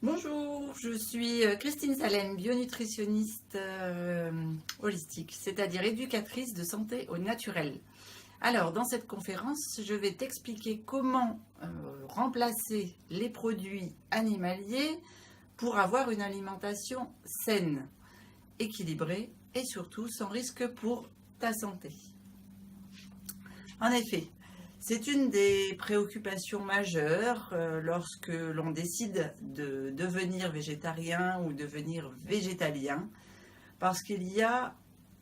Bonjour, je suis Christine Salem, bionutritionniste holistique, c'est-à-dire éducatrice de santé au naturel. Alors, dans cette conférence, je vais t'expliquer comment remplacer les produits animaliers pour avoir une alimentation saine, équilibrée et surtout sans risque pour ta santé. En effet, c'est une des préoccupations majeures lorsque l'on décide de devenir végétarien ou devenir végétalien, parce qu'il y a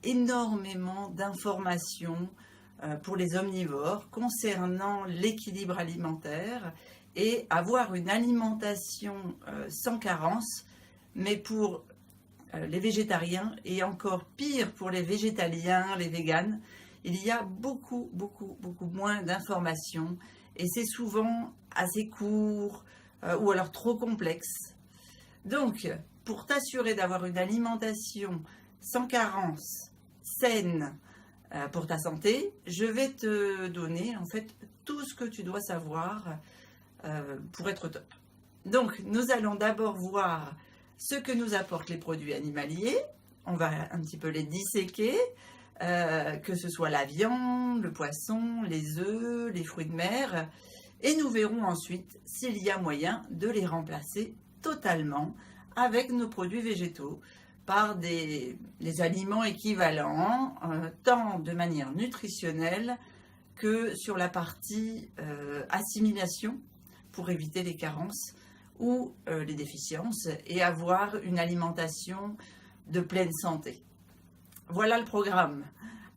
énormément d'informations pour les omnivores concernant l'équilibre alimentaire et avoir une alimentation sans carence, mais pour les végétariens et encore pire pour les végétaliens, les véganes, il y a beaucoup moins d'informations et c'est souvent assez court ou alors trop complexe. Donc, pour t'assurer d'avoir une alimentation sans carence, saine pour ta santé, je vais te donner en fait tout ce que tu dois savoir pour être top. Donc, nous allons d'abord voir ce que nous apportent les produits animaliers. On va un petit peu les disséquer. Que ce soit la viande, le poisson, les œufs, les fruits de mer. Et nous verrons ensuite s'il y a moyen de les remplacer totalement avec nos produits végétaux par des aliments équivalents, tant de manière nutritionnelle que sur la partie assimilation pour éviter les carences ou les déficiences et avoir une alimentation de pleine santé. Voilà le programme.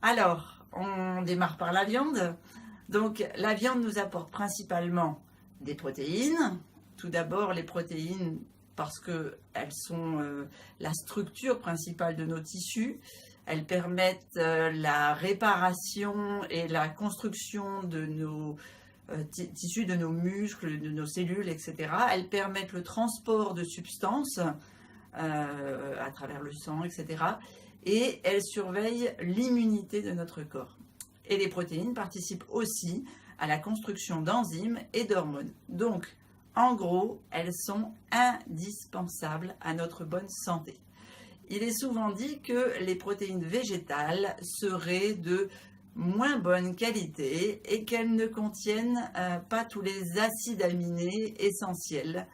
Alors, on démarre par la viande. Donc, la viande nous apporte principalement des protéines. Tout d'abord, les protéines parce qu'elles sont la structure principale de nos tissus. Elles permettent la réparation et la construction de nos tissus, de nos muscles, de nos cellules, etc. Elles permettent le transport de substances à travers le sang, etc. Et elles surveillent l'immunité de notre corps. Et les protéines participent aussi à la construction d'enzymes et d'hormones. Donc, en gros, elles sont indispensables à notre bonne santé. Il est souvent dit que les protéines végétales seraient de moins bonne qualité et qu'elles ne contiennent pas tous les acides aminés essentiels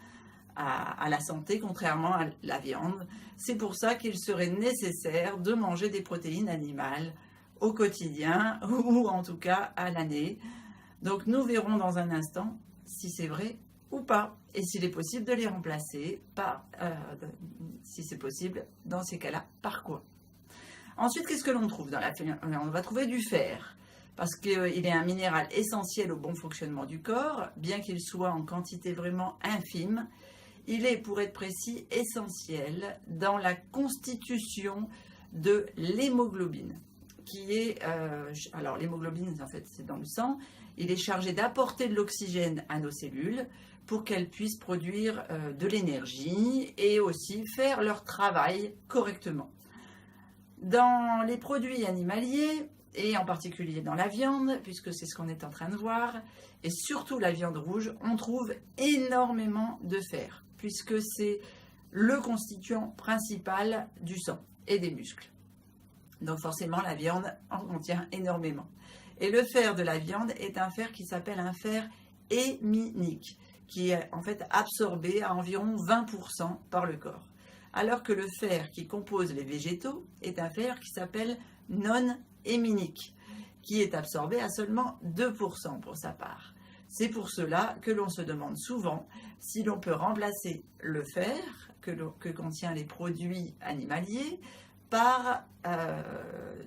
à la santé, contrairement à la viande. C'est pour ça qu'il serait nécessaire de manger des protéines animales au quotidien ou en tout cas à l'année. Donc nous verrons dans un instant si c'est vrai ou pas et s'il est possible de les remplacer par, si c'est possible, dans ces cas-là, par quoi. Ensuite, qu'est-ce que l'on trouve dans la viande? On va trouver du fer parce qu'il est un minéral essentiel au bon fonctionnement du corps, bien qu'il soit en quantité vraiment infime. Il est, pour être précis, essentiel dans la constitution de l'hémoglobine, qui est, alors l'hémoglobine, en fait, c'est dans le sang. Il est chargé d'apporter de l'oxygène à nos cellules pour qu'elles puissent produire de l'énergie et aussi faire leur travail correctement. Dans les produits animaliers, et en particulier dans la viande, puisque c'est ce qu'on est en train de voir, et surtout la viande rouge, on trouve énormément de fer, puisque c'est le constituant principal du sang et des muscles. Donc forcément, la viande en contient énormément. Et le fer de la viande est un fer qui s'appelle un fer héminique, qui est en fait absorbé à environ 20% par le corps. Alors que le fer qui compose les végétaux est un fer qui s'appelle non-héminique, qui est absorbé à seulement 2% pour sa part. C'est pour cela que l'on se demande souvent si l'on peut remplacer le fer que contiennent les produits animaliers par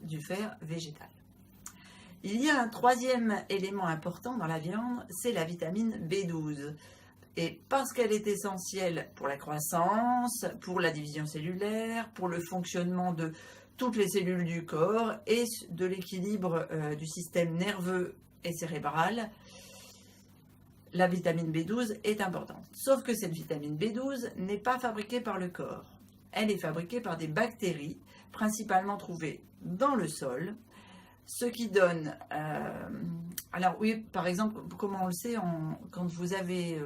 du fer végétal. Il y a un troisième élément important dans la viande, c'est la vitamine B12. Et parce qu'elle est essentielle pour la croissance, pour la division cellulaire, pour le fonctionnement de toutes les cellules du corps et de l'équilibre du système nerveux et cérébral, la vitamine B12 est importante. Sauf que cette vitamine B12 n'est pas fabriquée par le corps. Elle est fabriquée par des bactéries, principalement trouvées dans le sol, ce qui donne... alors oui, par exemple, comment on le sait, quand vous avez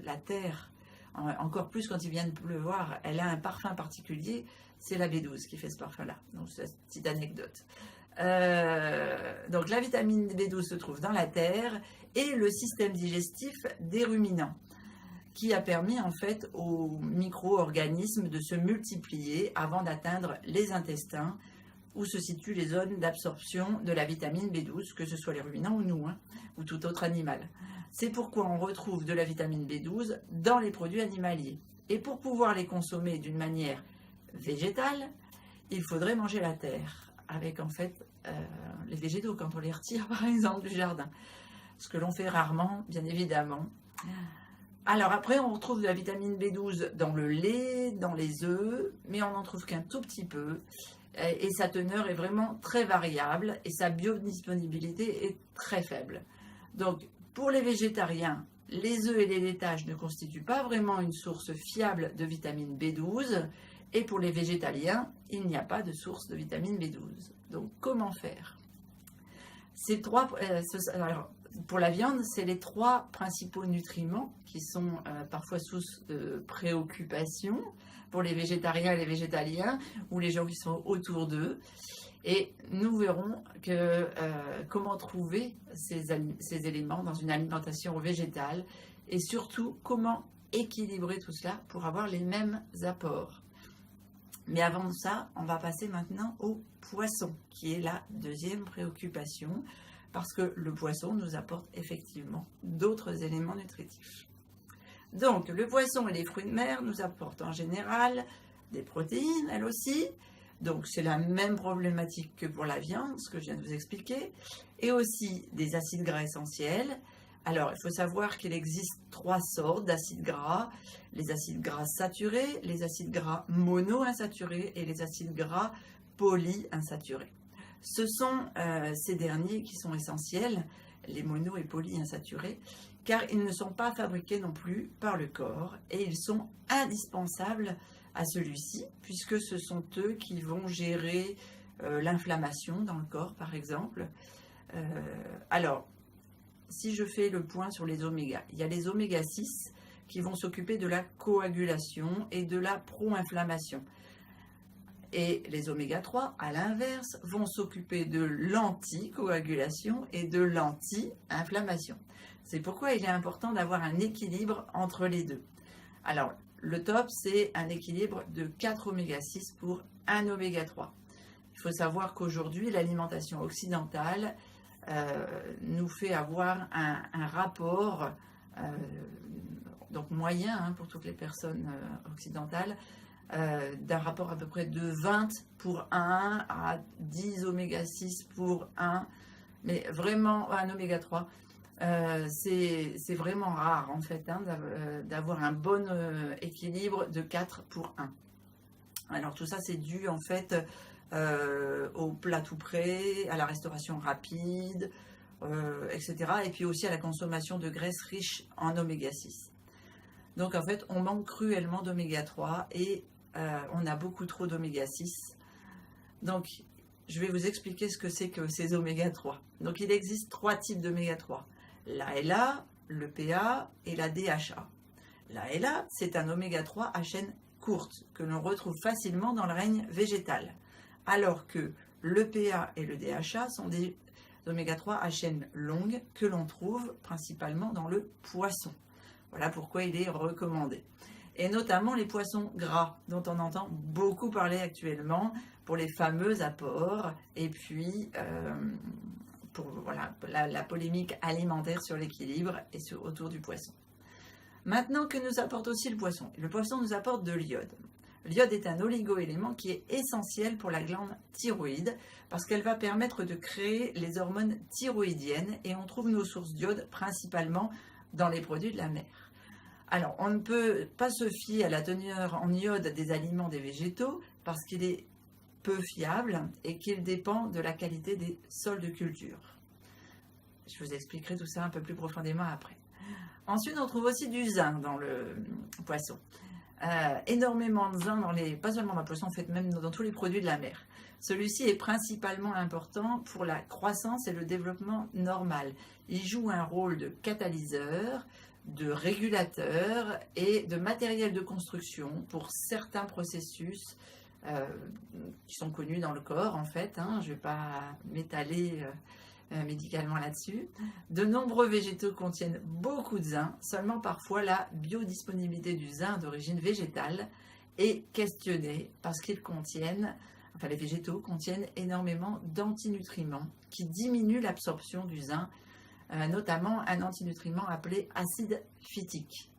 la terre encore plus quand il vient de pleuvoir, elle a un parfum particulier, c'est la B12 qui fait ce parfum-là. Donc c'est une petite anecdote. Donc la vitamine B12 se trouve dans la terre et le système digestif des ruminants, qui a permis en fait aux micro-organismes de se multiplier avant d'atteindre les intestins, où se situent les zones d'absorption de la vitamine B12, que ce soit les ruminants ou nous, ou tout autre animal. C'est pourquoi on retrouve de la vitamine B12 dans les produits animaliers. Et pour pouvoir les consommer d'une manière végétale, il faudrait manger la terre, avec en fait les végétaux, quand on les retire par exemple du jardin. Ce que l'on fait rarement, bien évidemment. Alors après, on retrouve de la vitamine B12 dans le lait, dans les œufs, mais on n'en trouve qu'un tout petit peu. Et sa teneur est vraiment très variable et sa biodisponibilité est très faible. Donc, pour les végétariens, les œufs et les laitages ne constituent pas vraiment une source fiable de vitamine B12. Et pour les végétaliens, il n'y a pas de source de vitamine B12. Donc, comment faire? Alors, pour la viande, c'est les 3 principaux nutriments qui sont parfois source de préoccupation pour les végétariens et les végétaliens, ou les gens qui sont autour d'eux. Et nous verrons comment trouver ces éléments dans une alimentation végétale, et surtout comment équilibrer tout cela pour avoir les mêmes apports. Mais avant ça, on va passer maintenant au poisson, qui est la deuxième préoccupation, parce que le poisson nous apporte effectivement d'autres éléments nutritifs. Donc, le poisson et les fruits de mer nous apportent en général des protéines, elles aussi. Donc, c'est la même problématique que pour la viande, ce que je viens de vous expliquer. Et aussi des acides gras essentiels. Alors, il faut savoir qu'il existe 3 sortes d'acides gras. Les acides gras saturés, les acides gras monoinsaturés et les acides gras polyinsaturés. Ce sont ces derniers qui sont essentiels, les mono- et polyinsaturés, car ils ne sont pas fabriqués non plus par le corps et ils sont indispensables à celui-ci, puisque ce sont eux qui vont gérer l'inflammation dans le corps, par exemple. Alors, si je fais le point sur les omégas, il y a les oméga 6 qui vont s'occuper de la coagulation et de la pro-inflammation. Et les oméga 3, à l'inverse, vont s'occuper de l'anticoagulation et de l'anti-inflammation. C'est pourquoi il est important d'avoir un équilibre entre les deux. Alors, le top, c'est un équilibre de 4 oméga 6 pour 1 oméga 3. Il faut savoir qu'aujourd'hui, l'alimentation occidentale nous fait avoir un rapport, donc moyen pour toutes les personnes occidentales, d'un rapport à peu près de 20 pour 1 à 10 oméga 6 pour 1, mais vraiment un oméga 3. C'est vraiment rare en fait d'avoir un bon équilibre de 4 pour 1. Alors tout ça c'est dû en fait au plat tout prêt, à la restauration rapide, etc. Et puis aussi à la consommation de graisses riches en oméga 6. Donc en fait on manque cruellement d'oméga 3 et on a beaucoup trop d'oméga 6. Donc je vais vous expliquer ce que c'est que ces oméga 3. Donc il existe 3 types d'oméga 3. La LA, le PA et la DHA. La LA, c'est un oméga 3 à chaîne courte que l'on retrouve facilement dans le règne végétal, alors que le PA et le DHA sont des oméga 3 à chaîne longue que l'on trouve principalement dans le poisson. Voilà pourquoi il est recommandé. Et notamment les poissons gras, dont on entend beaucoup parler actuellement pour les fameux apports, et puis pour la polémique alimentaire sur l'équilibre et autour du poisson. Maintenant, que nous apporte aussi le poisson? Le poisson nous apporte de l'iode. L'iode est un oligo-élément qui est essentiel pour la glande thyroïde parce qu'elle va permettre de créer les hormones thyroïdiennes et on trouve nos sources d'iode principalement dans les produits de la mer. Alors, on ne peut pas se fier à la teneur en iode des aliments des végétaux parce qu'il est peu fiable et qu'il dépend de la qualité des sols de culture. Je vous expliquerai tout ça un peu plus profondément après. Ensuite, on trouve aussi du zinc dans le poisson. Énormément de zinc, pas seulement dans le poisson, en fait même dans tous les produits de la mer. Celui-ci est principalement important pour la croissance et le développement normal. Il joue un rôle de catalyseur, de régulateurs et de matériel de construction pour certains processus qui sont connus dans le corps en fait, hein, je ne vais pas m'étaler médicalement là-dessus. De nombreux végétaux contiennent beaucoup de zinc, seulement parfois la biodisponibilité du zinc d'origine végétale est questionnée parce qu'ils contiennent, enfin les végétaux contiennent énormément d'antinutriments qui diminuent l'absorption du zinc, notamment un antinutriment appelé acide phytique.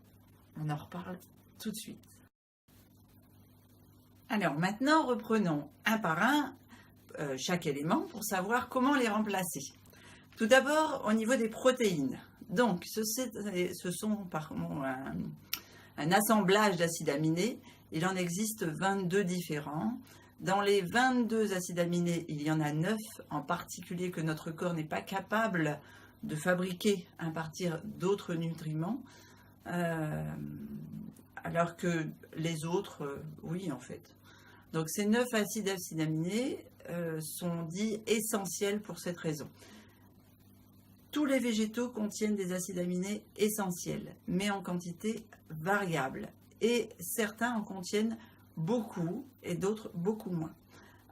On en reparle tout de suite. Alors maintenant, reprenons un par un chaque élément pour savoir comment les remplacer. Tout d'abord, au niveau des protéines. Donc, ce sont un assemblage d'acides aminés. Il en existe 22 différents. Dans les 22 acides aminés, il y en a 9 en particulier que notre corps n'est pas capable de fabriquer à partir d'autres nutriments, alors que les autres, oui en fait. Donc ces 9 acides aminés sont dits essentiels pour cette raison. Tous les végétaux contiennent des acides aminés essentiels, mais en quantité variable, et certains en contiennent beaucoup et d'autres beaucoup moins.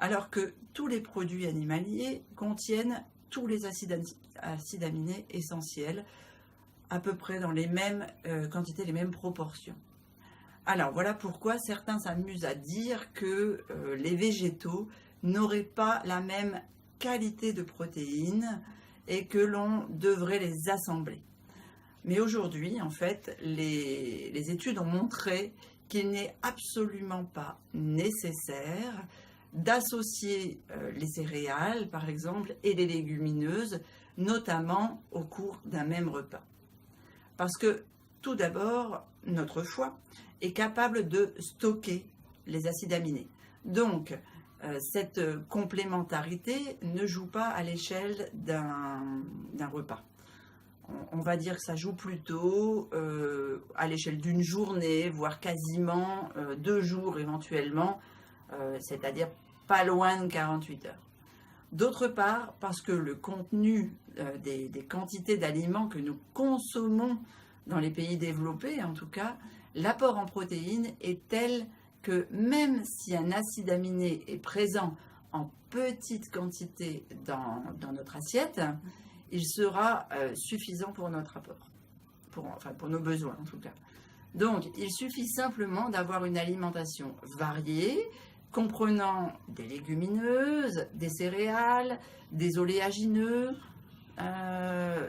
Alors que tous les produits animaliers contiennent tous les acides aminés essentiels, à peu près dans les mêmes quantités, les mêmes proportions. Alors voilà pourquoi certains s'amusent à dire que les végétaux n'auraient pas la même qualité de protéines et que l'on devrait les assembler. Mais aujourd'hui, en fait, les études ont montré qu'il n'est absolument pas nécessaire d'associer les céréales, par exemple, et les légumineuses, notamment au cours d'un même repas. Parce que, tout d'abord, notre foie est capable de stocker les acides aminés. Donc, cette complémentarité ne joue pas à l'échelle d'un repas. On va dire que ça joue plutôt à l'échelle d'une journée, voire quasiment 2 jours éventuellement, c'est-à-dire pas loin de 48 heures. D'autre part, parce que le contenu des quantités d'aliments que nous consommons dans les pays développés, en tout cas, l'apport en protéines est tel que même si un acide aminé est présent en petite quantité dans notre assiette, il sera suffisant pour notre apport, pour nos besoins en tout cas. Donc, il suffit simplement d'avoir une alimentation variée, comprenant des légumineuses, des céréales, des oléagineux,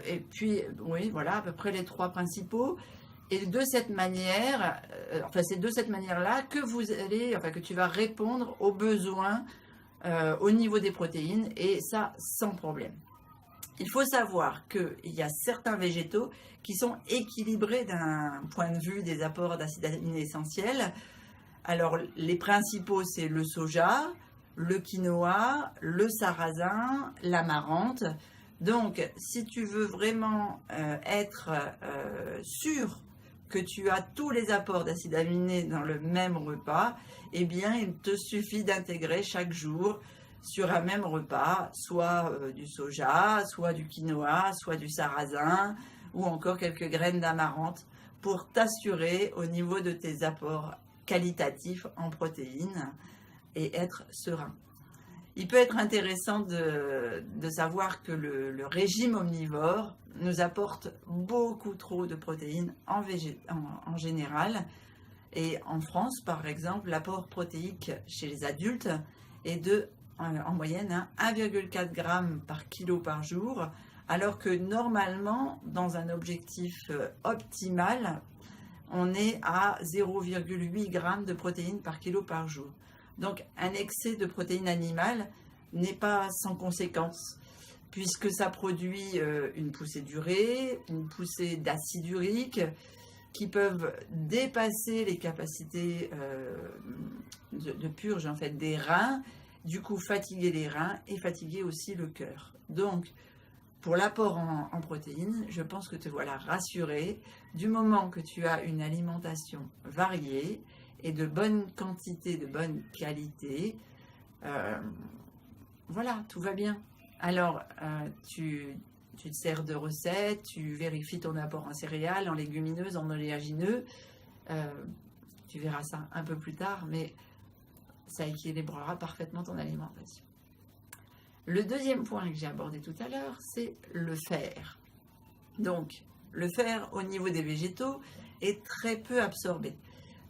et puis, oui, voilà, à peu près les 3 principaux. Et de cette manière, c'est de cette manière-là que tu vas répondre aux besoins au niveau des protéines, et ça, sans problème. Il faut savoir qu'il y a certains végétaux qui sont équilibrés d'un point de vue des apports d'acides aminés essentiels. Alors, les principaux, c'est le soja, le quinoa, le sarrasin, l'amarante. Donc, si tu veux vraiment être sûr que tu as tous les apports d'acides aminés dans le même repas, eh bien, il te suffit d'intégrer chaque jour sur un même repas, soit du soja, soit du quinoa, soit du sarrasin, ou encore quelques graines d'amarante, pour t'assurer au niveau de tes apports qualitatifs en protéines et être serein. Il peut être intéressant de savoir que le régime omnivore nous apporte beaucoup trop de protéines en général. Et en France, par exemple, l'apport protéique chez les adultes est en moyenne 1,4 g par kilo par jour, alors que normalement, dans un objectif optimal, on est à 0,8 g de protéines par kilo par jour. Donc, un excès de protéines animales n'est pas sans conséquence, puisque ça produit une poussée d'urée, une poussée d'acide urique, qui peuvent dépasser les capacités de purge en fait, des reins, du coup fatiguer les reins et fatiguer aussi le cœur. Donc, pour l'apport en protéines, je pense que te voilà rassuré du moment que tu as une alimentation variée et de bonne quantité, de bonne qualité. Voilà, tout va bien. Alors, tu tu te sers de recettes, tu vérifies ton apport en céréales, en légumineuses, en oléagineux. Tu verras ça un peu plus tard, mais ça équilibrera parfaitement ton alimentation. Le deuxième point que j'ai abordé tout à l'heure, c'est le fer. Donc, le fer au niveau des végétaux est très peu absorbé.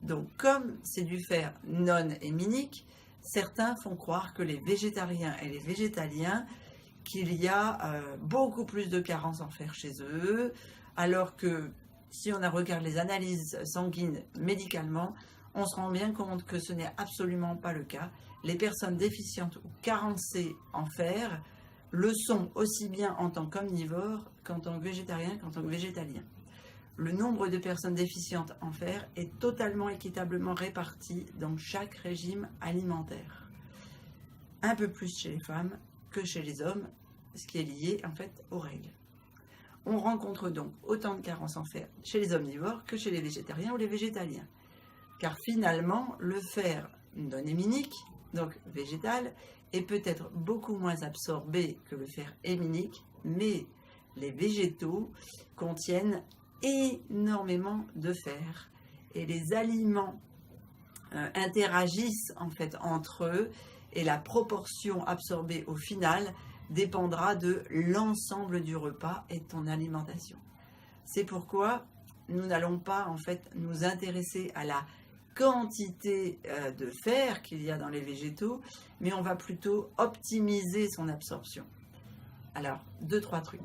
Donc, comme c'est du fer non héminique, certains font croire que les végétariens et les végétaliens, qu'il y a beaucoup plus de carences en fer chez eux, alors que si on regarde les analyses sanguines médicalement, on se rend bien compte que ce n'est absolument pas le cas. Les personnes déficientes ou carencées en fer le sont aussi bien en tant qu'omnivore qu'en tant que végétarien qu'en tant que végétalien. Le nombre de personnes déficientes en fer est totalement équitablement réparti dans chaque régime alimentaire. Un peu plus chez les femmes que chez les hommes, ce qui est lié en fait aux règles. On rencontre donc autant de carences en fer chez les omnivores que chez les végétariens ou les végétaliens. Car finalement, le fer non héminique, donc végétal, est peut-être beaucoup moins absorbé que le fer héminique, mais les végétaux contiennent énormément de fer. Et les aliments interagissent en fait entre eux, et la proportion absorbée au final dépendra de l'ensemble du repas et de ton alimentation. C'est pourquoi nous n'allons pas en fait nous intéresser à la quantité de fer qu'il y a dans les végétaux, mais on va plutôt optimiser son absorption. Alors, 2-3 trucs.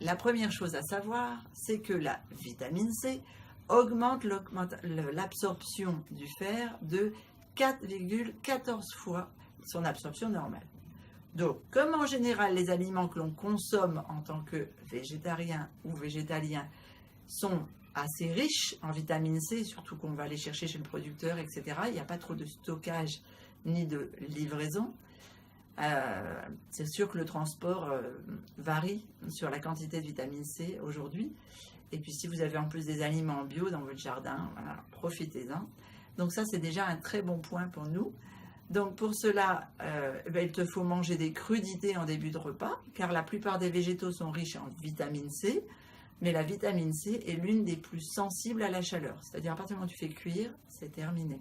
La première chose à savoir, c'est que la vitamine C augmente l'absorption du fer de 4,14 fois son absorption normale. Donc, comme en général les aliments que l'on consomme en tant que végétarien ou végétalien sont assez riches en vitamine C, surtout qu'on va aller chercher chez le producteur, etc. Il n'y a pas trop de stockage ni de livraison. C'est sûr que le transport varie sur la quantité de vitamine C aujourd'hui. Et puis si vous avez en plus des aliments bio dans votre jardin, voilà, profitez-en. Donc ça, c'est déjà un très bon point pour nous. Donc pour cela, il te faut manger des crudités en début de repas, car la plupart des végétaux sont riches en vitamine C, mais la vitamine C est l'une des plus sensibles à la chaleur. C'est-à-dire à partir du moment où tu fais cuire, c'est terminé.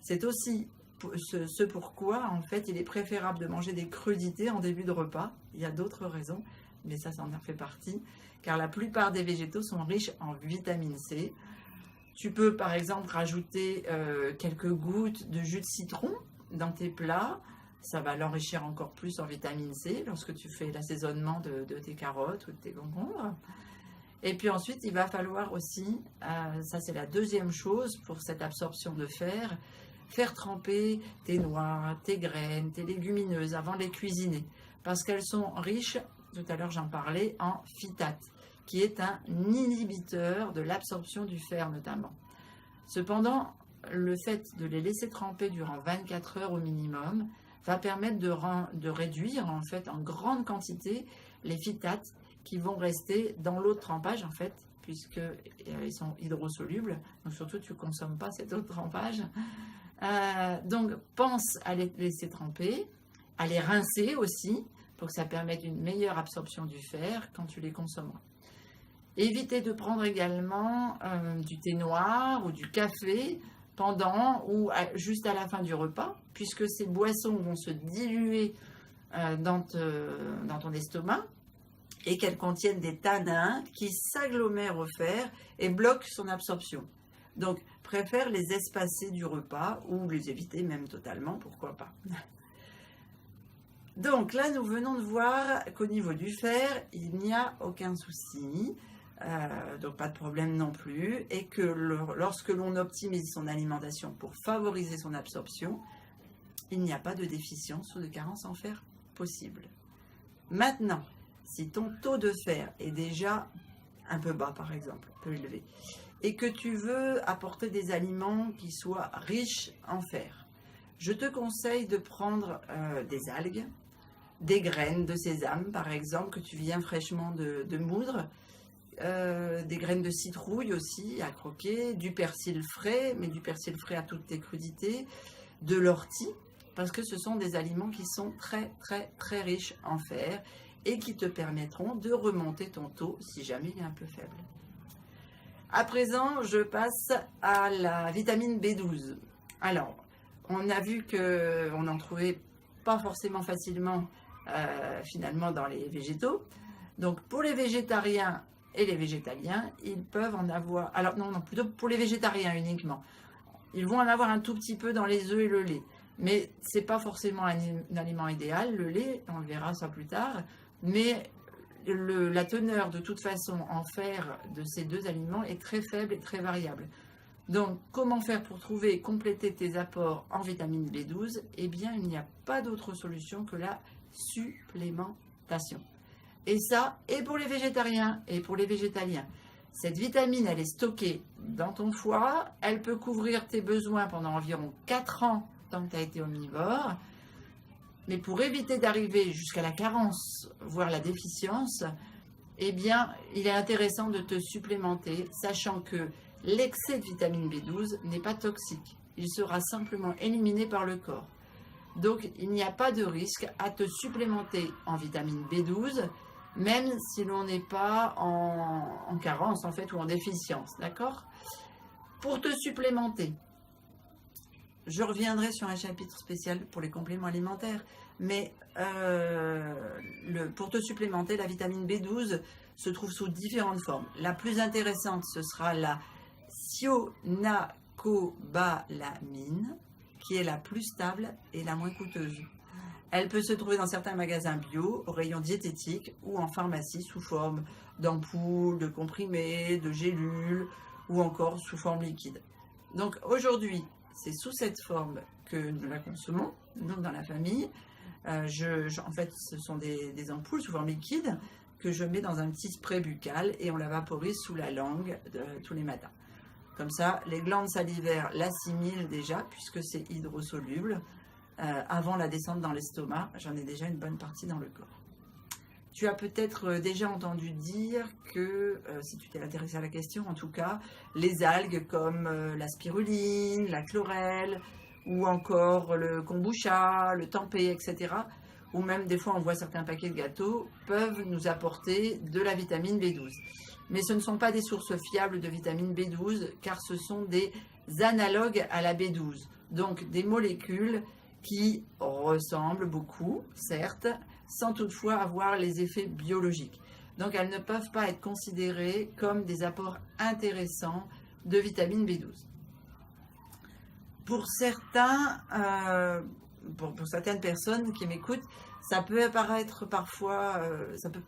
C'est aussi ce pourquoi, en fait, il est préférable de manger des crudités en début de repas. Il y a d'autres raisons, mais ça en fait partie, car la plupart des végétaux sont riches en vitamine C. Tu peux par exemple rajouter quelques gouttes de jus de citron dans tes plats, ça va l'enrichir encore plus en vitamine C lorsque tu fais l'assaisonnement de tes carottes ou de tes concombres. Et puis ensuite, il va falloir aussi, ça c'est la deuxième chose pour cette absorption de fer, faire tremper tes noix, tes graines, tes légumineuses avant de les cuisiner, parce qu'elles sont riches, tout à l'heure j'en parlais, en phytate, qui est un inhibiteur de l'absorption du fer notamment. Cependant, le fait de les laisser tremper durant 24 heures au minimum va permettre de réduire en fait en grande quantité les phytates qui vont rester dans l'eau de trempage en fait, puisqu'ils sont hydrosolubles, donc surtout tu ne consommes pas cette eau de trempage. Donc pense à les laisser tremper, à les rincer aussi, pour que ça permette une meilleure absorption du fer quand tu les consommeras. Évitez de prendre également du thé noir ou du café pendant ou juste à la fin du repas, puisque ces boissons vont se diluer dans ton estomac et qu'elles contiennent des tanins qui s'agglomèrent au fer et bloquent son absorption. Donc, préfère les espacer du repas ou les éviter même totalement, pourquoi pas. Donc là, nous venons de voir qu'au niveau du fer, il n'y a aucun souci. Donc pas de problème non plus, et que lorsque l'on optimise son alimentation pour favoriser son absorption, il n'y a pas de déficience ou de carence en fer possible. Maintenant, si ton taux de fer est déjà un peu bas par exemple, peu élevé, et que tu veux apporter des aliments qui soient riches en fer, je te conseille de prendre des algues, des graines de sésame par exemple, que tu viens fraîchement de moudre, des graines de citrouille aussi à croquer, du persil frais, mais du persil frais à toutes tes crudités, de l'ortie, parce que ce sont des aliments qui sont très très très riches en fer et qui te permettront de remonter ton taux si jamais il est un peu faible. À présent, je passe à la vitamine B12. Alors, on a vu qu'on n'en trouvait pas forcément facilement finalement dans les végétaux. Donc, pour les végétariens et les végétaliens, ils peuvent en avoir... Alors, non, plutôt pour les végétariens uniquement. Ils vont en avoir un tout petit peu dans les œufs et le lait. Mais ce n'est pas forcément un aliment idéal. Le lait, on le verra ça plus tard. Mais la teneur, de toute façon, en fer de ces deux aliments est très faible et très variable. Donc, comment faire pour trouver et compléter tes apports en vitamine B12? Eh bien, il n'y a pas d'autre solution que la supplémentation. Et ça, et pour les végétariens et pour les végétaliens. Cette vitamine, elle est stockée dans ton foie. Elle peut couvrir tes besoins pendant environ 4 ans tant que tu as été omnivore. Mais pour éviter d'arriver jusqu'à la carence, voire la déficience, eh bien, il est intéressant de te supplémenter, sachant que l'excès de vitamine B12 n'est pas toxique. Il sera simplement éliminé par le corps. Donc, il n'y a pas de risque à te supplémenter en vitamine B12, même si l'on n'est pas en carence, en fait, ou en déficience, d'accord? Pour te supplémenter, je reviendrai sur un chapitre spécial pour les compléments alimentaires, mais pour te supplémenter, la vitamine B12 se trouve sous différentes formes. La plus intéressante, ce sera la cyacobalamine, qui est la plus stable et la moins coûteuse. Elle peut se trouver dans certains magasins bio, au rayon diététique ou en pharmacie sous forme d'ampoules, de comprimés, de gélules ou encore sous forme liquide. Donc aujourd'hui, c'est sous cette forme que nous la consommons, nous dans la famille. En fait, ce sont des ampoules sous forme liquide que je mets dans un petit spray buccal et on la vaporise sous la langue tous les matins. Comme ça, les glandes salivaires l'assimilent déjà puisque c'est hydrosoluble. Avant la descente dans l'estomac, j'en ai déjà une bonne partie dans le corps. Tu as peut-être déjà entendu dire que, si tu t'es intéressé à la question en tout cas, les algues comme la spiruline, la chlorelle, ou encore le kombucha, le tempeh, etc., ou même des fois on voit certains paquets de gâteaux, peuvent nous apporter de la vitamine B12. Mais ce ne sont pas des sources fiables de vitamine B12, car ce sont des analogues à la B12, donc des molécules qui ressemblent beaucoup, certes, sans toutefois avoir les effets biologiques. Donc elles ne peuvent pas être considérées comme des apports intéressants de vitamine B12. Pour certains, pour certaines personnes qui m'écoutent, ça peut apparaître parfois, ça peut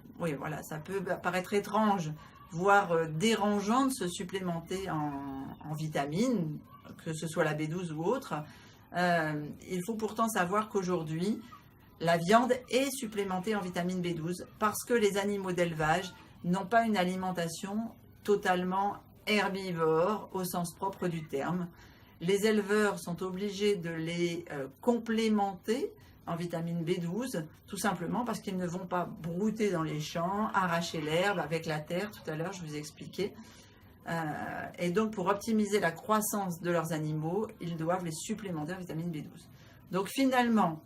apparaître étrange, voire dérangeant de se supplémenter en vitamines, que ce soit la B12 ou autre. Il faut pourtant savoir qu'aujourd'hui, la viande est supplémentée en vitamine B12 parce que les animaux d'élevage n'ont pas une alimentation totalement herbivore au sens propre du terme. Les éleveurs sont obligés de les complémenter en vitamine B12, tout simplement parce qu'ils ne vont pas brouter dans les champs, arracher l'herbe avec la terre, tout à l'heure je vous ai expliqué. Et donc pour optimiser la croissance de leurs animaux, ils doivent les supplémenter en vitamine B12. Donc finalement,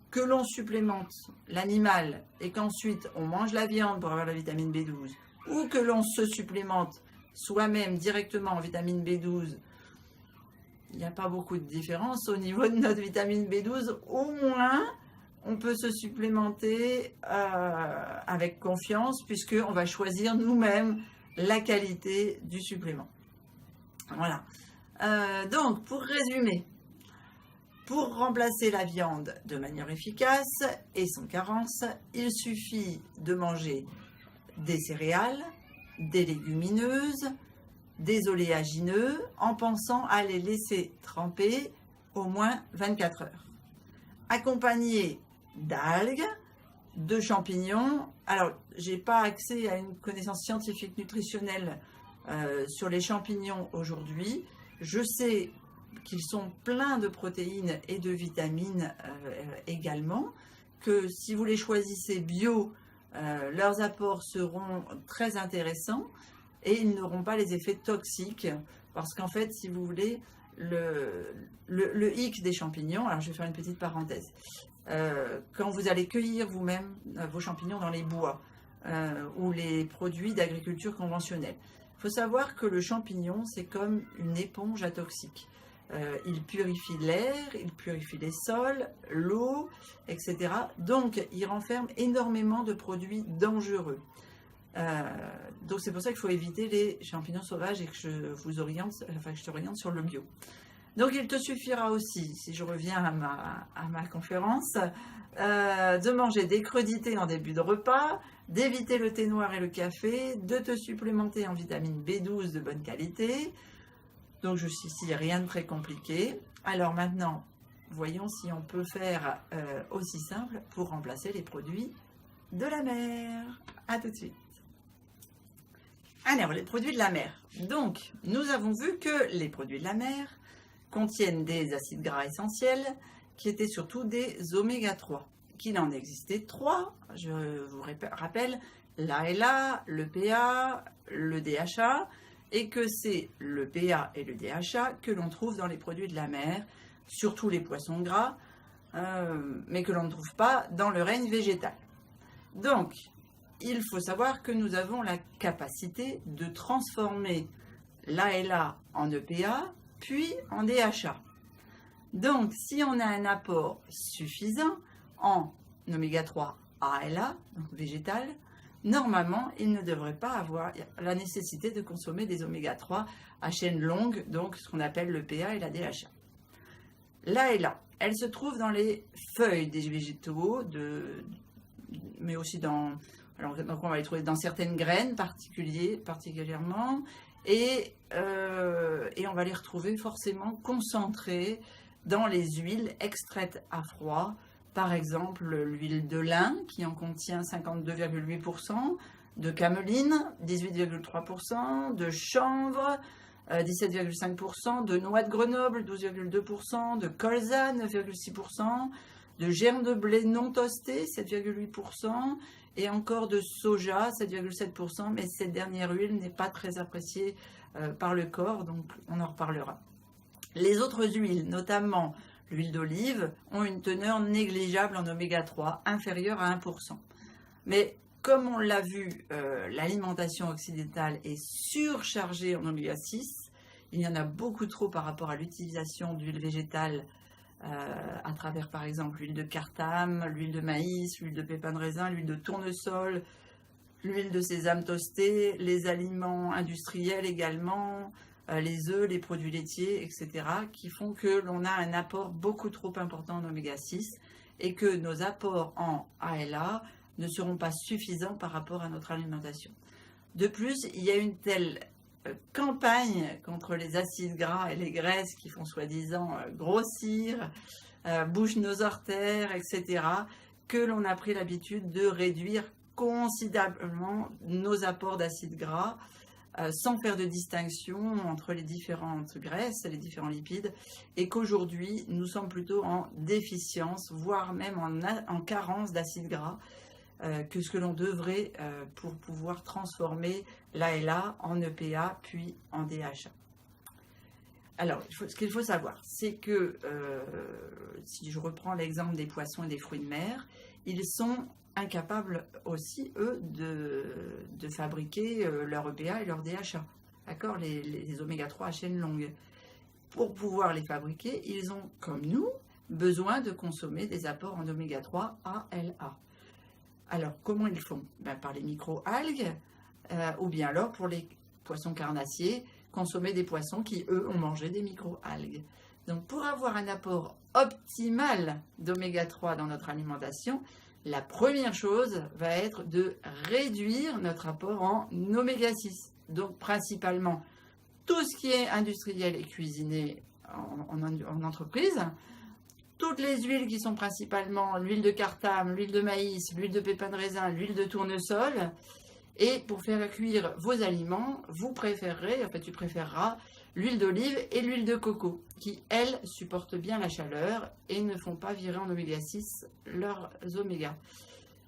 que l'on supplémente l'animal et qu'ensuite on mange la viande pour avoir la vitamine B12, ou que l'on se supplémente soi-même directement en vitamine B12, il n'y a pas beaucoup de différence au niveau de notre vitamine B12. Au moins, on peut se supplémenter avec confiance puisqu'on va choisir nous-mêmes la qualité du supplément. Voilà. Donc, pour résumer, pour remplacer la viande de manière efficace et sans carence, il suffit de manger des céréales, des légumineuses, des oléagineux, en pensant à les laisser tremper au moins 24 heures. Accompagné d'algues, de champignons. Alors, je n'ai pas accès à une connaissance scientifique nutritionnelle sur les champignons aujourd'hui. Je sais qu'ils sont pleins de protéines et de vitamines également, que si vous les choisissez bio, leurs apports seront très intéressants et ils n'auront pas les effets toxiques parce qu'en fait, si vous voulez, le hic des champignons, alors je vais faire une petite parenthèse, quand vous allez cueillir vous-même vos champignons dans les bois ou les produits d'agriculture conventionnelle. Il faut savoir que le champignon, c'est comme une éponge à toxiques. Il purifie l'air, il purifie les sols, l'eau, etc. Donc, il renferme énormément de produits dangereux. Donc, c'est pour ça qu'il faut éviter les champignons sauvages et que je vous oriente, enfin, que je t'oriente sur le bio. Donc, il te suffira aussi, si je reviens à ma conférence, de manger des crudités en début de repas, d'éviter le thé noir et le café, de te supplémenter en vitamine B12 de bonne qualité. Donc, je suis ici, rien de très compliqué. Alors maintenant, voyons si on peut faire aussi simple pour remplacer les produits de la mer. À tout de suite. Alors, les produits de la mer. Donc, nous avons vu que les produits de la mer contiennent des acides gras essentiels qui étaient surtout des oméga 3. Qu'il en existait 3, je vous rappelle, l'ALA, le PA, le DHA, et que c'est le PA et le DHA que l'on trouve dans les produits de la mer, surtout les poissons gras, mais que l'on ne trouve pas dans le règne végétal. Donc, il faut savoir que nous avons la capacité de transformer l'ALA en EPA, puis en DHA. Donc, si on a un apport suffisant en oméga 3 ALA, donc végétal, normalement, il ne devrait pas avoir la nécessité de consommer des oméga 3 à chaîne longue, donc ce qu'on appelle le PA et la DHA. L'ALA, elle se trouve dans les feuilles des végétaux, mais aussi dans... Alors, donc on va les trouver dans certaines graines particulièrement, et on va les retrouver forcément concentrées dans les huiles extraites à froid. Par exemple, l'huile de lin qui en contient 52,8%, de cameline 18,3%, de chanvre 17,5%, de noix de Grenoble 12,2%, de colza 9,6%, de germe de blé non toasté 7,8%, et encore de soja 7,7%, mais cette dernière huile n'est pas très appréciée par le corps, donc on en reparlera. Les autres huiles, notamment l'huile d'olive, ont une teneur négligeable en oméga 3, inférieure à 1%. Mais comme on l'a vu, l'alimentation occidentale est surchargée en oméga 6. Il y en a beaucoup trop par rapport à l'utilisation d'huile végétale à travers par exemple l'huile de cartame, l'huile de maïs, l'huile de pépins de raisin, l'huile de tournesol, l'huile de sésame toastée, les aliments industriels également, les œufs, les produits laitiers, etc. qui font que l'on a un apport beaucoup trop important en oméga 6 et que nos apports en ALA ne seront pas suffisants par rapport à notre alimentation. De plus, il y a une telle campagne contre les acides gras et les graisses qui font soi-disant grossir, bougent nos artères, etc., que l'on a pris l'habitude de réduire considérablement nos apports d'acides gras sans faire de distinction entre les différentes graisses et les différents lipides, et qu'aujourd'hui nous sommes plutôt en déficience, voire même en carence d'acides gras, que ce que l'on devrait pour pouvoir transformer l'ALA en EPA puis en DHA. Alors, ce qu'il faut savoir, c'est que si je reprends l'exemple des poissons et des fruits de mer, ils sont incapables aussi, eux, de fabriquer leur EPA et leur DHA, d'accord, les oméga 3 à chaîne longue. Pour pouvoir les fabriquer, ils ont, comme nous, besoin de consommer des apports en oméga 3 ALA. Alors, comment ils font? Par les micro-algues, ou bien alors pour les poissons carnassiers, consommer des poissons qui, eux, ont mangé des micro-algues. Donc, pour avoir un apport optimal d'oméga 3 dans notre alimentation, la première chose va être de réduire notre apport en oméga 6. Donc, principalement, tout ce qui est industriel et cuisiné en entreprise, toutes les huiles qui sont principalement l'huile de cartame, l'huile de maïs, l'huile de pépins de raisin, l'huile de tournesol. Et pour faire cuire vos aliments, tu préféreras l'huile d'olive et l'huile de coco, qui, elles, supportent bien la chaleur et ne font pas virer en oméga 6 leurs oméga.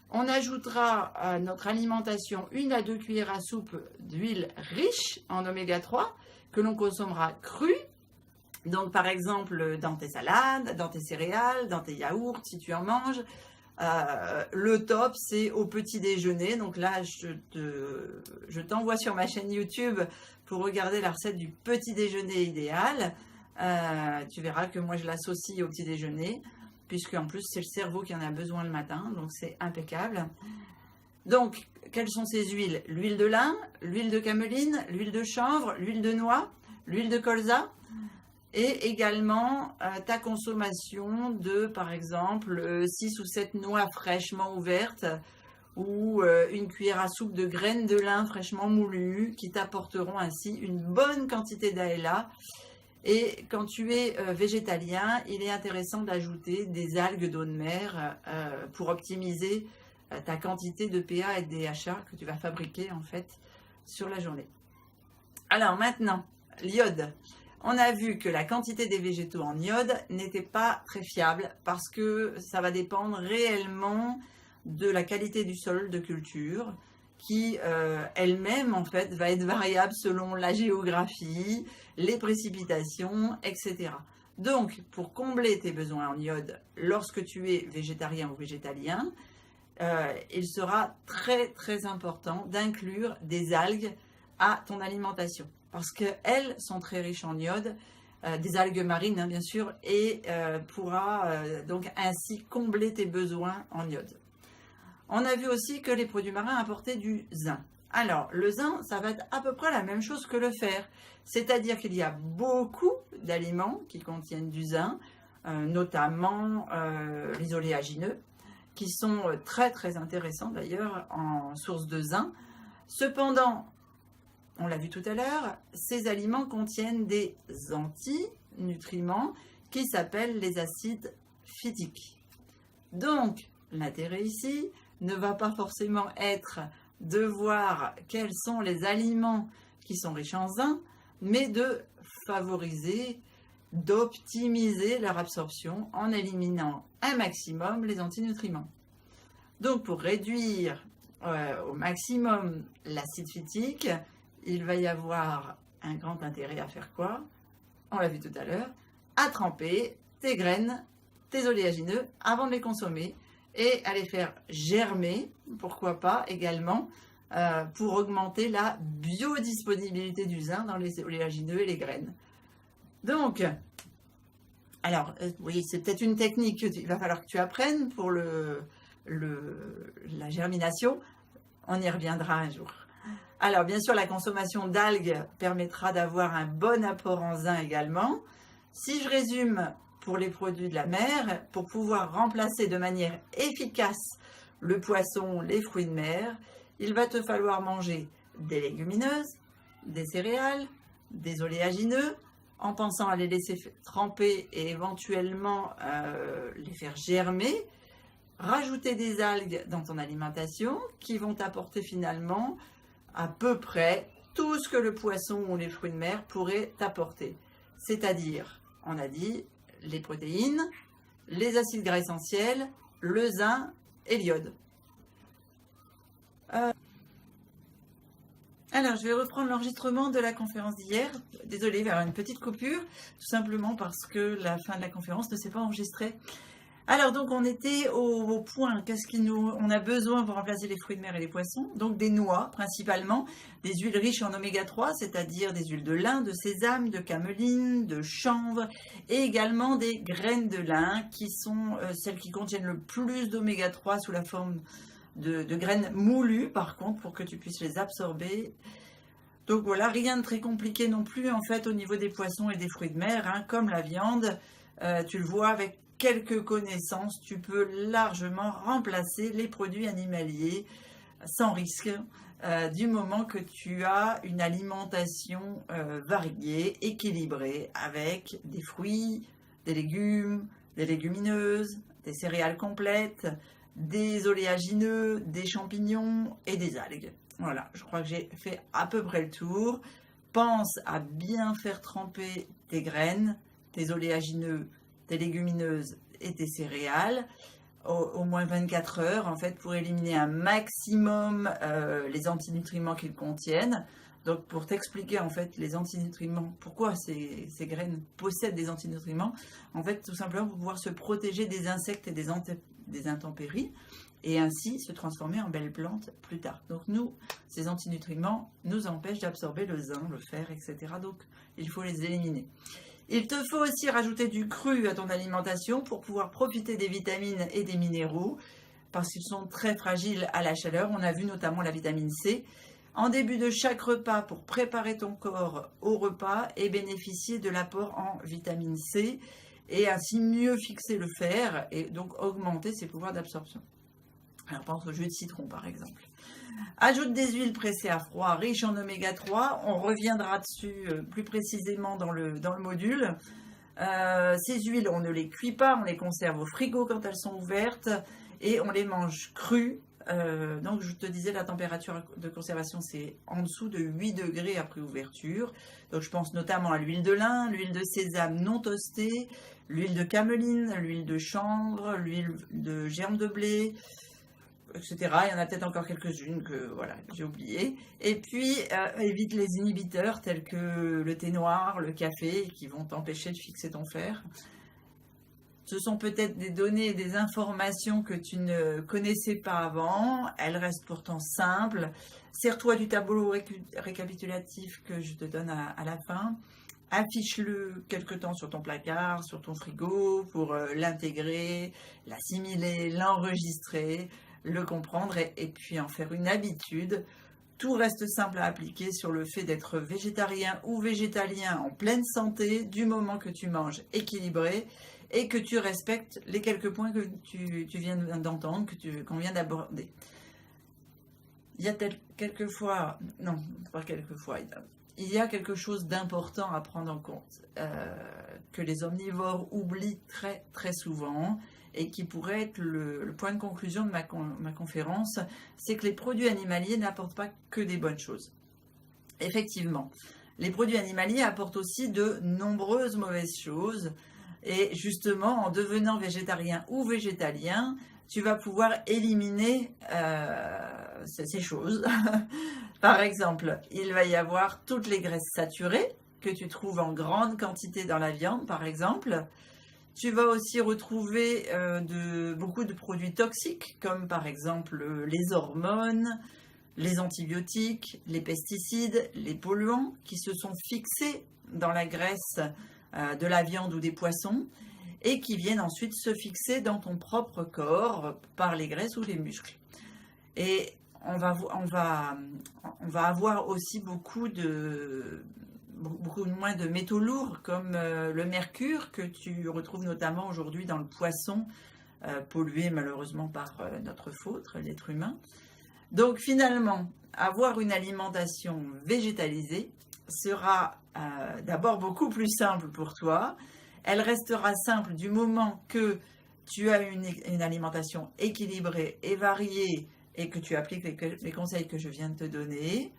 On ajoutera à notre alimentation 1 à 2 cuillères à soupe d'huile riche en oméga 3, que l'on consommera crue, Donc, par exemple, dans tes salades, dans tes céréales, dans tes yaourts, si tu en manges. Le top, c'est au petit déjeuner. Donc là, je t'envoie sur ma chaîne YouTube pour regarder la recette du petit déjeuner idéal. Tu verras que moi, je l'associe au petit déjeuner, puisque en plus, c'est le cerveau qui en a besoin le matin. Donc, c'est impeccable. Donc, quelles sont ces huiles? L'huile de lin, l'huile de cameline, l'huile de chanvre, l'huile de noix, l'huile de colza. Et également ta consommation de, par exemple, 6 ou 7 noix fraîchement ouvertes ou une cuillère à soupe de graines de lin fraîchement moulues qui t'apporteront ainsi une bonne quantité d'ALA. Et quand tu es végétalien, il est intéressant d'ajouter des algues d'eau de mer pour optimiser ta quantité de PA et de DHA que tu vas fabriquer en fait sur la journée. Alors maintenant, l'iode. On a vu que la quantité des végétaux en iode n'était pas très fiable parce que ça va dépendre réellement de la qualité du sol de culture qui elle-même en fait va être variable selon la géographie, les précipitations, etc. Donc pour combler tes besoins en iode lorsque tu es végétarien ou végétalien, il sera très très important d'inclure des algues à ton alimentation. Parce qu'elles sont très riches en iode, des algues marines hein, bien sûr, et pourra donc ainsi combler tes besoins en iode. On a vu aussi que les produits marins apportaient du zinc. Alors, le zinc, ça va être à peu près la même chose que le fer. C'est-à-dire qu'il y a beaucoup d'aliments qui contiennent du zinc, notamment les oléagineux, qui sont très très intéressants d'ailleurs en source de zinc. Cependant, on l'a vu tout à l'heure, ces aliments contiennent des antinutriments qui s'appellent les acides phytiques. Donc, l'intérêt ici ne va pas forcément être de voir quels sont les aliments qui sont riches en zinc, mais de favoriser, d'optimiser leur absorption en éliminant un maximum les antinutriments. Donc, pour réduire au maximum l'acide phytique, il va y avoir un grand intérêt à faire quoi? On l'a vu tout à l'heure, à tremper tes graines, tes oléagineux avant de les consommer et à les faire germer, pourquoi pas également, pour augmenter la biodisponibilité du zinc dans les oléagineux et les graines. Donc, alors, oui, c'est peut-être une technique qu'il va falloir que tu apprennes pour la germination. On y reviendra un jour. Alors, bien sûr, la consommation d'algues permettra d'avoir un bon apport en zinc également. Si je résume pour les produits de la mer, pour pouvoir remplacer de manière efficace le poisson, les fruits de mer, il va te falloir manger des légumineuses, des céréales, des oléagineux, en pensant à les laisser tremper et éventuellement les faire germer. Rajouter des algues dans ton alimentation qui vont t'apporter finalement à peu près tout ce que le poisson ou les fruits de mer pourraient t'apporter. C'est-à-dire, on a dit, les protéines, les acides gras essentiels, le zinc et l'iode. Alors, je vais reprendre l'enregistrement de la conférence d'hier. Désolée, il va y avoir une petite coupure, tout simplement parce que la fin de la conférence ne s'est pas enregistrée. Alors, donc, on était au point, on a besoin pour remplacer les fruits de mer et les poissons? Donc, des noix, principalement, des huiles riches en oméga 3, c'est-à-dire des huiles de lin, de sésame, de cameline, de chanvre, et également des graines de lin, qui sont celles qui contiennent le plus d'oméga 3 sous la forme de graines moulues, par contre, pour que tu puisses les absorber. Donc, voilà, rien de très compliqué non plus, en fait, au niveau des poissons et des fruits de mer, hein, comme la viande, tu le vois avec quelques connaissances, tu peux largement remplacer les produits animaliers sans risque du moment que tu as une alimentation variée, équilibrée avec des fruits, des légumes, des légumineuses, des céréales complètes, des oléagineux, des champignons et des algues. Voilà, je crois que j'ai fait à peu près le tour. Pense à bien faire tremper tes graines, tes oléagineux, tes légumineuses et tes céréales. au moins 24 heures, en fait, pour éliminer un maximum les antinutriments qu'ils contiennent. Donc, pour t'expliquer, en fait, les antinutriments, pourquoi ces graines possèdent des antinutriments, en fait, tout simplement pour pouvoir se protéger des insectes et des intempéries, et ainsi se transformer en belles plantes plus tard. Donc, ces antinutriments nous empêchent d'absorber le zinc, le fer, etc. Donc, il faut les éliminer. Il te faut aussi rajouter du cru à ton alimentation pour pouvoir profiter des vitamines et des minéraux, parce qu'ils sont très fragiles à la chaleur. On a vu notamment la vitamine C. En début de chaque repas, pour préparer ton corps au repas et bénéficier de l'apport en vitamine C, et ainsi mieux fixer le fer et donc augmenter ses pouvoirs d'absorption. Alors pense au jus de citron par exemple. Ajoute des huiles pressées à froid riches en oméga 3. On reviendra dessus plus précisément dans le module. Ces huiles, on ne les cuit pas, on les conserve au frigo quand elles sont ouvertes et on les mange crues. Donc je te disais, la température de conservation c'est en dessous de 8 degrés après ouverture. Donc je pense notamment à l'huile de lin, l'huile de sésame non toastée, l'huile de cameline, l'huile de chanvre, l'huile de germe de blé, etc. Il y en a peut-être encore quelques-unes que voilà, j'ai oubliées. Et puis évite les inhibiteurs tels que le thé noir, le café, qui vont t'empêcher de fixer ton fer. Ce sont peut-être des données et des informations que tu ne connaissais pas avant. Elles restent pourtant simples. Sers-toi du tableau récapitulatif que je te donne à la fin. Affiche-le quelque temps sur ton placard, sur ton frigo, pour l'intégrer, l'assimiler, l'enregistrer, le comprendre et puis en faire une habitude. Tout reste simple à appliquer sur le fait d'être végétarien ou végétalien en pleine santé du moment que tu manges équilibré et que tu respectes les quelques points que tu viens d'entendre, qu'on vient d'aborder. Il y a quelquefois, non, pas quelquefois, il y a quelque chose d'important à prendre en compte, que les omnivores oublient très très souvent et qui pourrait être le point de conclusion de ma conférence, c'est que les produits animaliers n'apportent pas que des bonnes choses. Effectivement, les produits animaliers apportent aussi de nombreuses mauvaises choses. Et justement, en devenant végétarien ou végétalien, tu vas pouvoir éliminer ces choses. Par exemple, il va y avoir toutes les graisses saturées que tu trouves en grande quantité dans la viande, par exemple. Tu vas aussi retrouver beaucoup de produits toxiques, comme par exemple les hormones, les antibiotiques, les pesticides, les polluants qui se sont fixés dans la graisse de la viande ou des poissons et qui viennent ensuite se fixer dans ton propre corps par les graisses ou les muscles. Et on va avoir aussi beaucoup moins de métaux lourds comme le mercure que tu retrouves notamment aujourd'hui dans le poisson pollué malheureusement par notre faute, l'être humain. Donc finalement, avoir une alimentation végétalisée sera d'abord beaucoup plus simple pour toi. Elle restera simple du moment que tu as une alimentation équilibrée et variée et que tu appliques les conseils que je viens de te donner.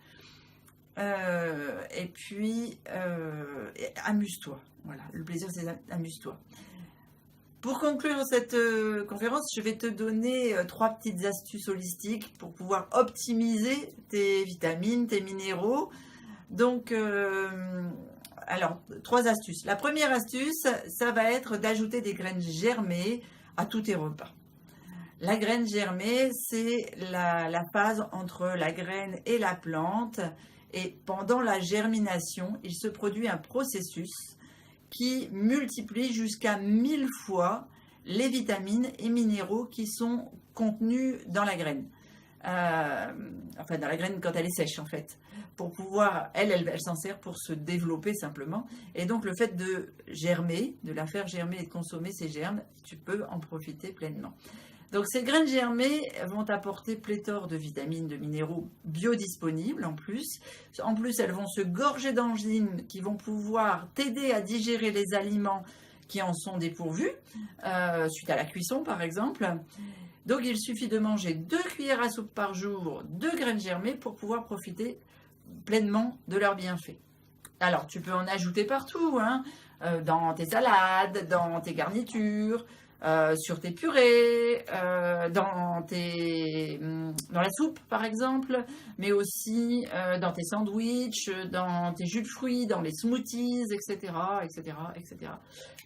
Et puis, amuse-toi. Voilà, le plaisir, c'est amuse-toi. Pour conclure cette conférence, je vais te donner 3 petites astuces holistiques pour pouvoir optimiser tes vitamines, tes minéraux. Donc, alors, 3 astuces. La première astuce, ça va être d'ajouter des graines germées à tous tes repas. La graine germée, c'est la phase entre la graine et la plante. Et pendant la germination, il se produit un processus qui multiplie jusqu'à 1000 fois les vitamines et minéraux qui sont contenus dans la graine. Enfin, dans la graine quand elle est sèche, en fait. Pour pouvoir, elle s'en sert pour se développer simplement. Et donc, le fait de germer, de la faire germer et de consommer ces germes, tu peux en profiter pleinement. Donc, ces graines germées vont apporter pléthore de vitamines, de minéraux biodisponibles en plus. En plus, elles vont se gorger d'enzymes qui vont pouvoir t'aider à digérer les aliments qui en sont dépourvus, suite à la cuisson par exemple. Donc, il suffit de manger 2 cuillères à soupe par jour de graines germées pour pouvoir profiter pleinement de leurs bienfaits. Alors, tu peux en ajouter partout, hein, dans tes salades, dans tes garnitures, sur tes purées, dans la soupe par exemple, mais aussi dans tes sandwichs, dans tes jus de fruits, dans les smoothies, etc., etc., etc.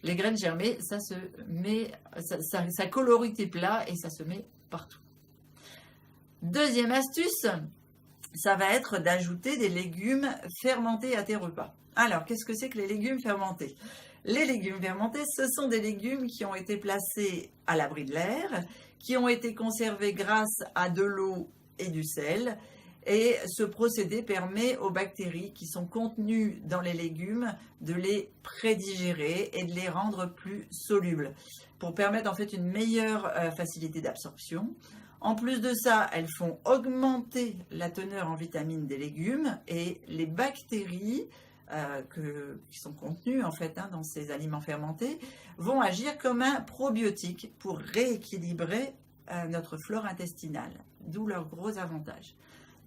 Les graines germées, ça se met, ça colorie tes plats et ça se met partout. Deuxième astuce, ça va être d'ajouter des légumes fermentés à tes repas. Alors, qu'est-ce que c'est que les légumes fermentés? Les légumes fermentés, ce sont des légumes qui ont été placés à l'abri de l'air, qui ont été conservés grâce à de l'eau et du sel. Et ce procédé permet aux bactéries qui sont contenues dans les légumes de les prédigérer et de les rendre plus solubles, pour permettre en fait une meilleure facilité d'absorption. En plus de ça, elles font augmenter la teneur en vitamines des légumes et les bactéries qui sont contenues en fait dans ces aliments fermentés vont agir comme un probiotique pour rééquilibrer notre flore intestinale, d'où leur gros avantage.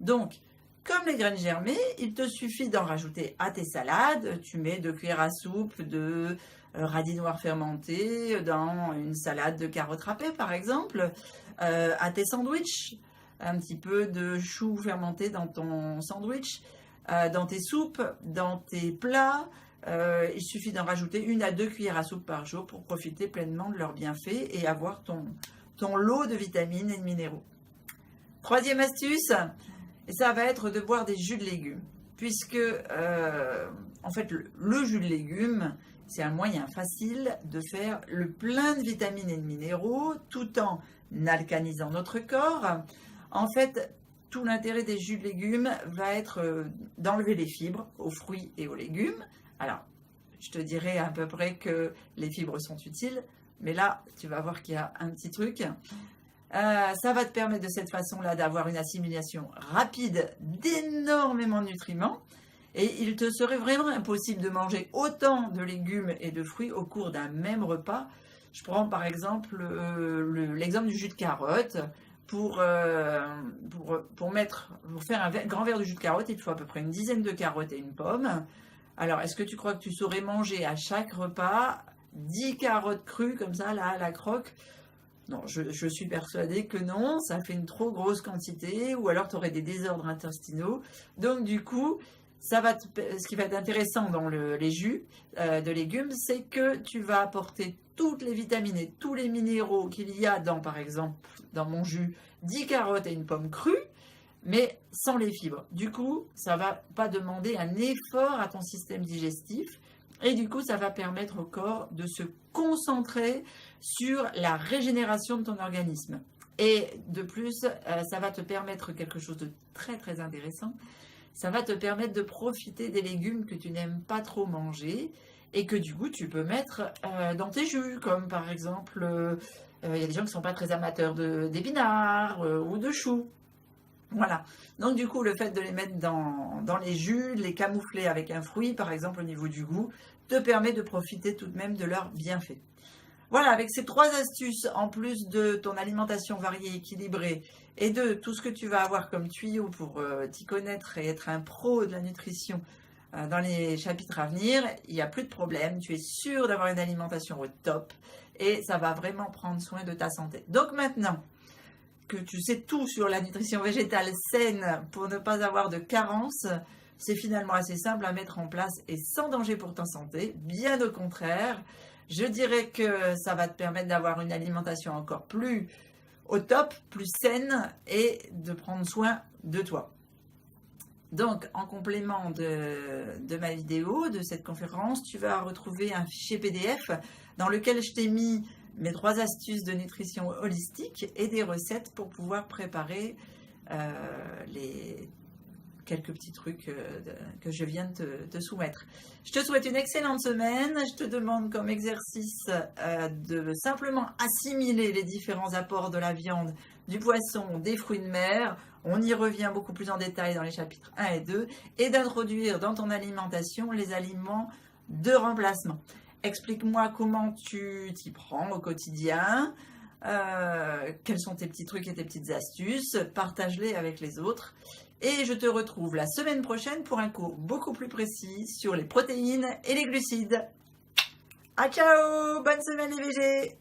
Donc, comme les graines germées, il te suffit d'en rajouter à tes salades. Tu mets 2 cuillères à soupe de radis noirs fermentés dans une salade de carottes râpées par exemple, à tes sandwichs, un petit peu de choux fermentés dans ton sandwich, dans tes soupes, dans tes plats. Il suffit d'en rajouter 1 à 2 cuillères à soupe par jour pour profiter pleinement de leurs bienfaits et avoir ton lot de vitamines et de minéraux. Troisième astuce, ça va être de boire des jus de légumes, puisque en fait le jus de légumes, c'est un moyen facile de faire le plein de vitamines et de minéraux tout en alcanisant notre corps. En fait, tout l'intérêt des jus de légumes va être d'enlever les fibres aux fruits et aux légumes. Alors, je te dirais à peu près que les fibres sont utiles, mais là, tu vas voir qu'il y a un petit truc. Ça va te permettre de cette façon-là d'avoir une assimilation rapide d'énormément de nutriments. Et il te serait vraiment impossible de manger autant de légumes et de fruits au cours d'un même repas. Je prends par exemple l'exemple du jus de carotte. Pour faire un grand verre de jus de carotte, il te faut à peu près une dizaine de carottes et une pomme. Alors, est-ce que tu crois que tu saurais manger à chaque repas 10 carottes crues comme ça, là, à la croque? Non, je suis persuadée que non, ça fait une trop grosse quantité, ou alors tu aurais des désordres intestinaux. Donc du coup, ce qui va être intéressant dans les jus de légumes, c'est que tu vas apporter toutes les vitamines et tous les minéraux qu'il y a par exemple, dans mon jus, 10 carottes et une pomme crue, mais sans les fibres. Du coup, ça ne va pas demander un effort à ton système digestif, et du coup, ça va permettre au corps de se concentrer sur la régénération de ton organisme. Et de plus, ça va te permettre quelque chose de très très intéressant. Ça va te permettre de profiter des légumes que tu n'aimes pas trop manger et que du coup tu peux mettre dans tes jus, comme par exemple, il y a des gens qui ne sont pas très amateurs d'épinards ou de choux. Voilà. Donc du coup, le fait de les mettre dans les jus, de les camoufler avec un fruit, par exemple au niveau du goût, te permet de profiter tout de même de leurs bienfaits. Voilà, avec ces 3 astuces, en plus de ton alimentation variée, équilibrée, et de tout ce que tu vas avoir comme tuyau pour t'y connaître et être un pro de la nutrition dans les chapitres à venir, il n'y a plus de problème, tu es sûr d'avoir une alimentation au top, et ça va vraiment prendre soin de ta santé. Donc maintenant que tu sais tout sur la nutrition végétale saine pour ne pas avoir de carence, c'est finalement assez simple à mettre en place et sans danger pour ta santé, bien au contraire. Je dirais que ça va te permettre d'avoir une alimentation encore plus au top, plus saine et de prendre soin de toi. Donc, en complément de ma vidéo, de cette conférence, tu vas retrouver un fichier PDF dans lequel je t'ai mis mes 3 astuces de nutrition holistique et des recettes pour pouvoir préparer les quelques petits trucs que je viens de te soumettre. Je te souhaite une excellente semaine. Je te demande comme exercice de simplement assimiler les différents apports de la viande, du poisson, des fruits de mer. On y revient beaucoup plus en détail dans les chapitres 1 et 2. Et d'introduire dans ton alimentation les aliments de remplacement. Explique-moi comment tu t'y prends au quotidien. Quels sont tes petits trucs et tes petites astuces. Partage-les avec les autres. Et je te retrouve la semaine prochaine pour un cours beaucoup plus précis sur les protéines et les glucides. À ciao! Bonne semaine les VG!